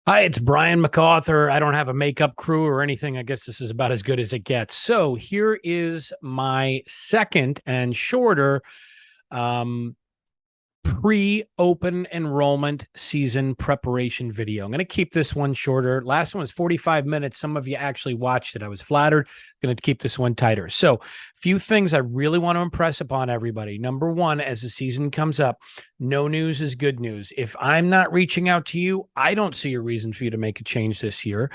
Hi, it's Brian MacArthur. I don't have a makeup crew or anything. I guess this is about as good as it gets. So here is my second and shorter um, pre-open enrollment season preparation video. I'm going to keep this one shorter. Last one was 45 minutes. Some of you actually watched it. I was flattered. Going to keep this one tighter. So, few things I really want to impress upon everybody. Number one, as the season comes up, no news is good news. If I'm not reaching out to you, I don't see a reason for you to make a change this year.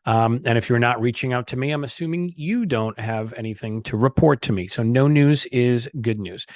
And if you're not reaching out to me, I'm assuming you don't have anything to report to me. So, no news is good news.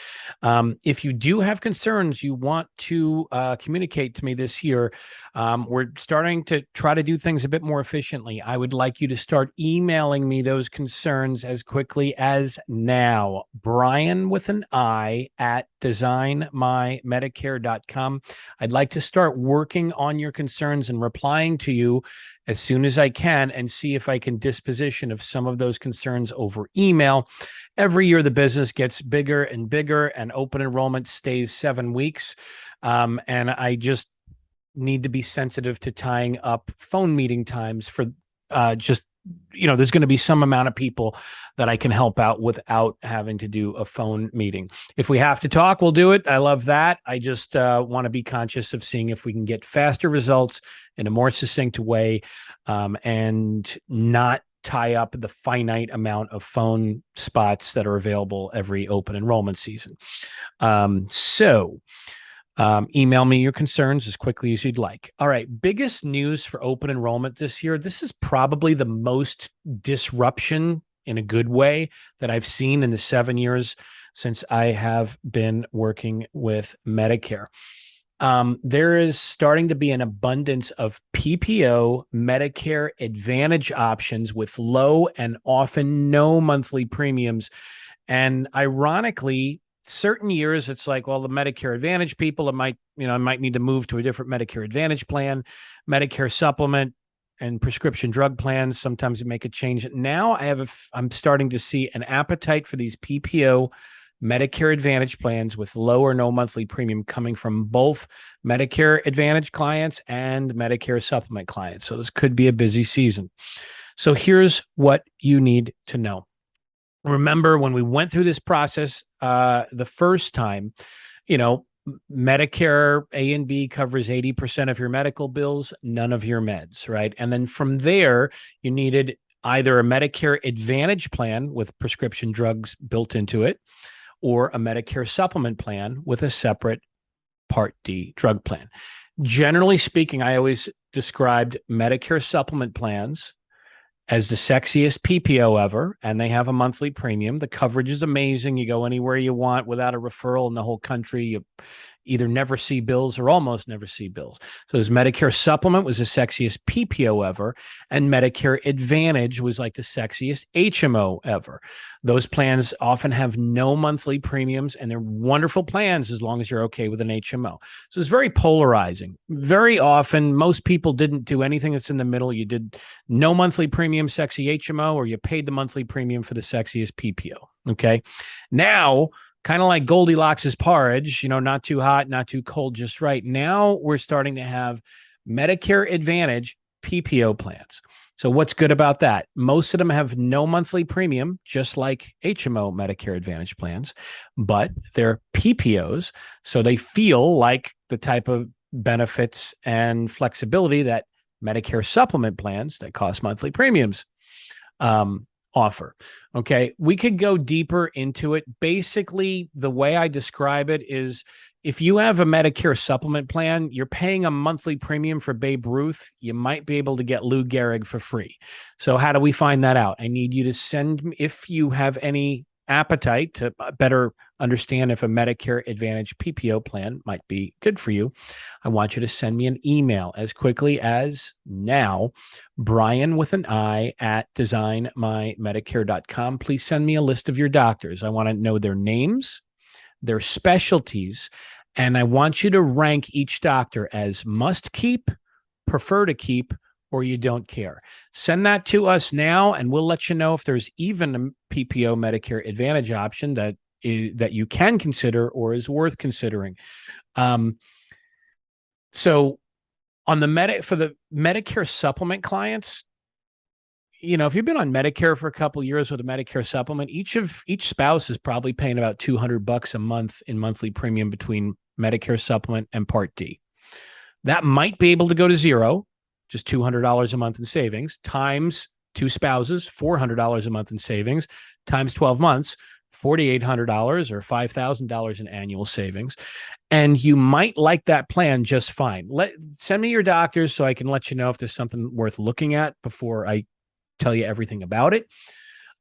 If you do have concerns you want to communicate to me this year, we're starting to try to do things a bit more efficiently. I would like you to start emailing me those concerns as quickly as now. Brian with an I at designmymedicare.com. I'd like to start working on your concerns and replying to you as soon as I can and see if I can disposition of some of those concerns over email. Every year, the business gets bigger and bigger, and open enrollment stays 7 weeks. And I just need to be sensitive to tying up phone meeting times for there's going to be some amount of people that I can help out without having to do a phone meeting. If we have to talk, we'll do it. I love that. I just want to be conscious of seeing if we can get faster results in a more succinct way, and not tie up the finite amount of phone spots that are available every open enrollment season. Email me your concerns as quickly as you'd like. All right. Biggest news for open enrollment this year. This is probably the most disruption in a good way that I've seen in the 7 years since I have been working with Medicare. There is starting to be an abundance of PPO Medicare Advantage options with low and often no monthly premiums. And ironically, certain years it's like, well, the Medicare Advantage people, I might need to move to a different Medicare Advantage plan. Medicare Supplement and prescription drug plans, sometimes you make a change. Now I'm starting to see an appetite for these PPO Medicare Advantage plans with low or no monthly premium coming from both Medicare Advantage clients and Medicare Supplement clients. So this could be a busy season. So here's what you need to know. Remember when we went through this process the first time, Medicare A and B covers 80% of your medical bills, none of your meds, right? And then from there, you needed either a Medicare Advantage plan with prescription drugs built into it, or a Medicare Supplement plan with a separate Part D drug plan. Generally speaking, I always described Medicare Supplement plans as the sexiest PPO ever, and they have a monthly premium. The coverage is amazing. You go anywhere you want without a referral in the whole country. You either never see bills or almost never see bills. So this Medicare Supplement was the sexiest PPO ever, and Medicare Advantage was like the sexiest HMO ever. Those plans often have no monthly premiums, and they're wonderful plans as long as you're okay with an HMO. So it's very polarizing. Very often, most people didn't do anything that's in the middle. You did no monthly premium, sexy HMO, or you paid the monthly premium for the sexiest PPO. Okay. Now, kind of like Goldilocks' porridge, not too hot, not too cold, just right. Now we're starting to have Medicare Advantage PPO plans. So what's good about that? Most of them have no monthly premium, just like HMO Medicare Advantage plans, but they're PPOs. So they feel like the type of benefits and flexibility that Medicare Supplement plans that cost monthly premiums offer. Okay. We could go deeper into it. Basically, the way I describe it is if you have a Medicare Supplement plan, you're paying a monthly premium for Babe Ruth. You might be able to get Lou Gehrig for free. So how do we find that out? I need you to send me, if you have any appetite to better understand if a Medicare Advantage PPO plan might be good for you, I want you to send me an email as quickly as now, Brian with an I at designmymedicare.com. Please send me a list of your doctors. I want to know their names, their specialties, and I want you to rank each doctor as must keep, prefer to keep, or you don't care. Send that to us now, and we'll let you know if there's even a PPO Medicare Advantage option that you can consider or is worth considering. So On the for the Medicare supplement clients, if you've been on Medicare for a couple of years with a Medicare supplement, each spouse is probably paying about $200 a month in monthly premium between Medicare supplement and Part D. That might be able to go to zero, just $200 a month in savings, times two spouses, $400 a month in savings, times 12 months, $4,800 or $5,000 in annual savings. And you might like that plan just fine. Send me your doctors so I can let you know if there's something worth looking at before I tell you everything about it.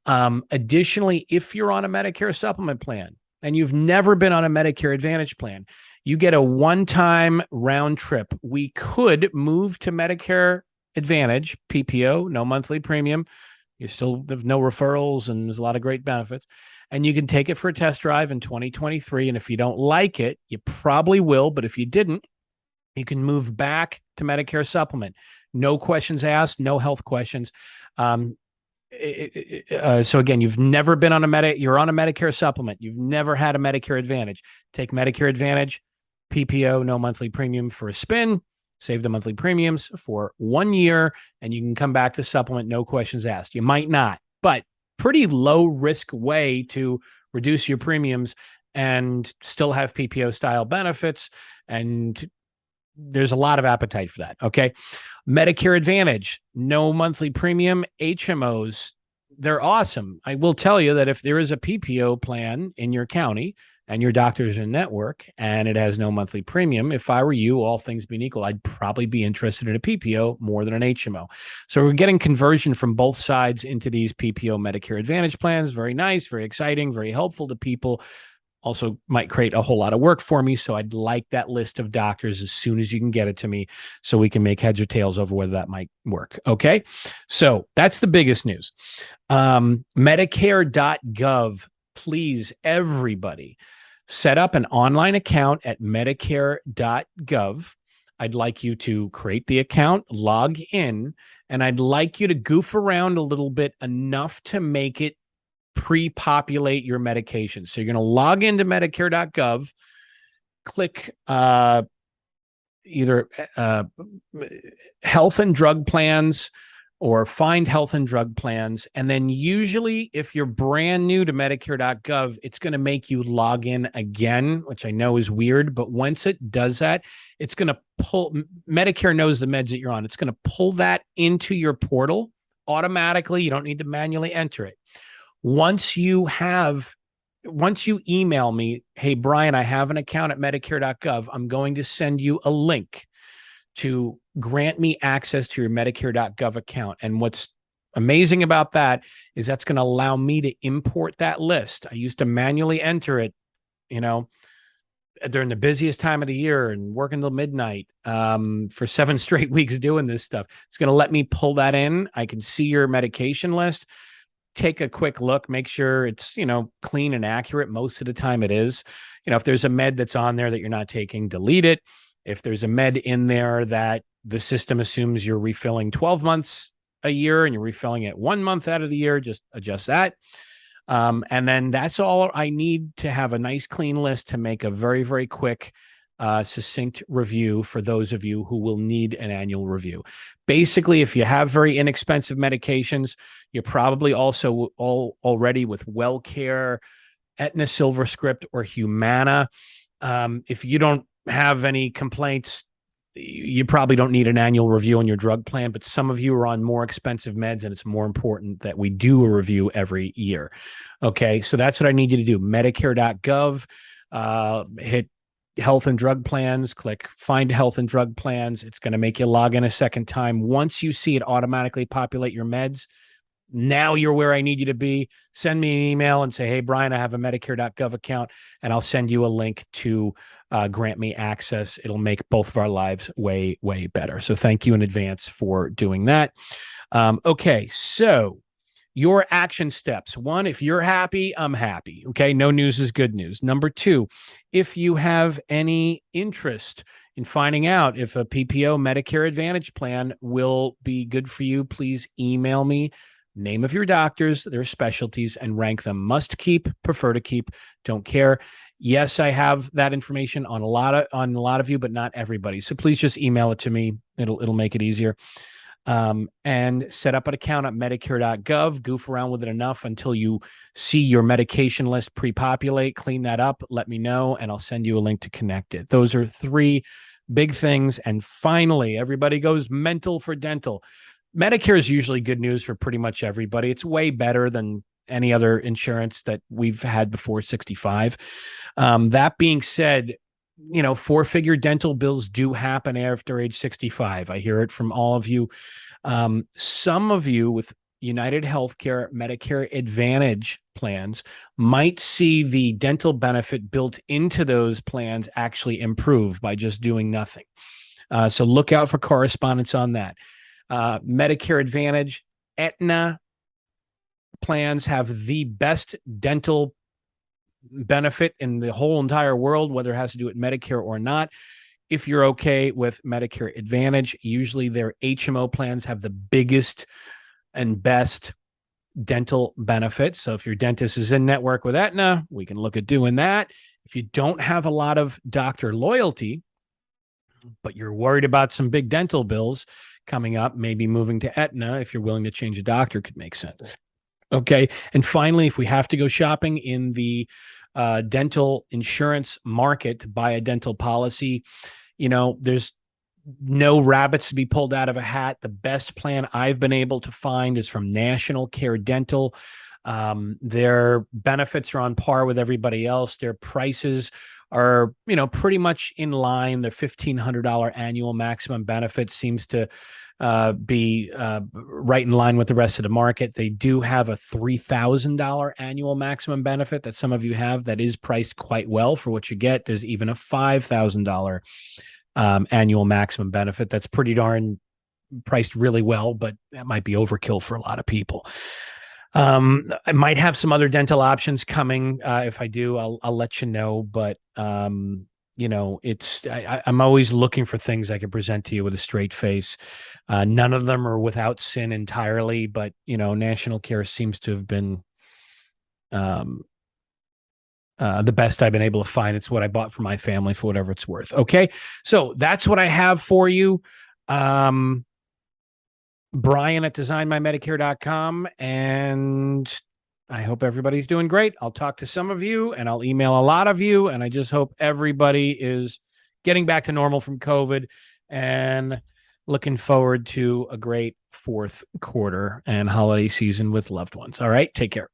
Additionally, if you're on a Medicare supplement plan and you've never been on a Medicare Advantage plan, you get a one-time round trip. We could move to Medicare Advantage PPO, no monthly premium. You still have no referrals and there's a lot of great benefits. And you can take it for a test drive in 2023. And if you don't like it, you probably will. But if you didn't, you can move back to Medicare supplement. No questions asked, no health questions. So again, you've never been on you're on a Medicare supplement. You've never had a Medicare Advantage. Take Medicare Advantage, PPO, no monthly premium for a spin, save the monthly premiums for 1 year, and you can come back to supplement, no questions asked. You might not, but pretty low risk way to reduce your premiums and still have PPO style benefits. And there's a lot of appetite for that. Okay. Medicare Advantage, no monthly premium, HMOs, they're awesome. I will tell you that if there is a PPO plan in your county and your doctor's in network and it has no monthly premium, if I were you, all things being equal, I'd probably be interested in a PPO more than an HMO. So we're getting conversion from both sides into these PPO Medicare Advantage plans. Very nice, very exciting, very helpful to people. Also might create a whole lot of work for me. So I'd like that list of doctors as soon as you can get it to me so we can make heads or tails over whether that might work. Okay. So that's the biggest news. Medicare.gov, please, everybody, set up an online account at Medicare.gov. I'd like you to create the account, log in, and I'd like you to goof around a little bit enough to make it pre-populate your medications. So you're going to log into Medicare.gov, click either health and drug plans or find health and drug plans. And then usually if you're brand new to Medicare.gov, it's going to make you log in again, which I know is weird. But once it does that, it's going to pull, Medicare knows the meds that you're on. It's going to pull that into your portal automatically. You don't need to manually enter it. Once you email me, hey, Brian, I have an account at Medicare.gov. I'm going to send you a link to grant me access to your Medicare.gov account. And what's amazing about that is that's going to allow me to import that list. I used to manually enter it, during the busiest time of the year and working till midnight for 7 straight weeks doing this stuff. It's going to let me pull that in. I can see your medication list. Take a quick look, make sure it's, clean and accurate. Most of the time it is. If there's a med that's on there that you're not taking, delete it. If there's a med in there that the system assumes you're refilling 12 months a year and you're refilling it 1 month out of the year, just adjust that. And then that's all I need to have a nice clean list to make a very, very quick, succinct review for those of you who will need an annual review. Basically, if you have very inexpensive medications, you're probably also already with WellCare, Aetna SilverScript, or Humana. If you don't have any complaints, you probably don't need an annual review on your drug plan, but some of you are on more expensive meds and it's more important that we do a review every year. Okay, so that's what I need you to do. Medicare.gov, hit health and drug plans, click find health and drug plans. It's going to make you log in a second time. Once you see it automatically populate your meds, now you're where I need you to be. Send me an email and say, hey, Brian, I have a Medicare.gov account, and I'll send you a link to grant me access. It'll make both of our lives way, way better. So thank you in advance for doing that. Okay, so your action steps. 1, if you're happy, I'm happy. Okay, no news is good news. Number 2, if you have any interest in finding out if a PPO Medicare Advantage plan will be good for you, please email me. Name of your doctors, their specialties, and rank them. Must keep, prefer to keep, don't care. Yes, I have that information on a lot of you, but not everybody. So please just email it to me. It'll make it easier. And set up an account at Medicare.gov. Goof around with it enough until you see your medication list pre-populate. Clean that up. Let me know, and I'll send you a link to connect it. Those are three big things. And finally, everybody goes mental for dental. Medicare is usually good news for pretty much everybody. It's way better than any other insurance that we've had before 65. That being said, four-figure dental bills do happen after age 65. I hear it from all of you. Some of you with United Healthcare Medicare Advantage plans might see the dental benefit built into those plans actually improve by just doing nothing. So look out for correspondence on that. Medicare Advantage, Aetna plans have the best dental benefit in the whole entire world, whether it has to do with Medicare or not. If you're okay with Medicare Advantage, usually their HMO plans have the biggest and best dental benefits. So if your dentist is in network with Aetna, we can look at doing that. If you don't have a lot of doctor loyalty, but you're worried about some big dental bills coming up, maybe moving to Aetna, if you're willing to change a doctor, could make sense. Okay. And finally, if we have to go shopping in the dental insurance market to buy a dental policy, there's no rabbits to be pulled out of a hat. The best plan I've been able to find is from National Care Dental. Their benefits are on par with everybody else. Their prices are, pretty much in line. Their $1,500 annual maximum benefit seems to be right in line with the rest of the market. They do have a $3,000 annual maximum benefit that some of you have that is priced quite well for what you get. There's even a $5,000 annual maximum benefit that's pretty darn priced really well, but that might be overkill for a lot of people. I might have some other dental options coming. If I do, I'll let you know. But I'm always looking for things I can present to you with a straight face. None of them are without sin entirely, but National Care seems to have been the best I've been able to find. It's what I bought for my family for whatever it's worth. Okay, so that's what I have for you. Brian at designmymedicare.com, and I hope everybody's doing great. I'll talk to some of you and I'll email a lot of you, and I just hope everybody is getting back to normal from COVID and looking forward to a great fourth quarter and holiday season with loved ones. All right, take care.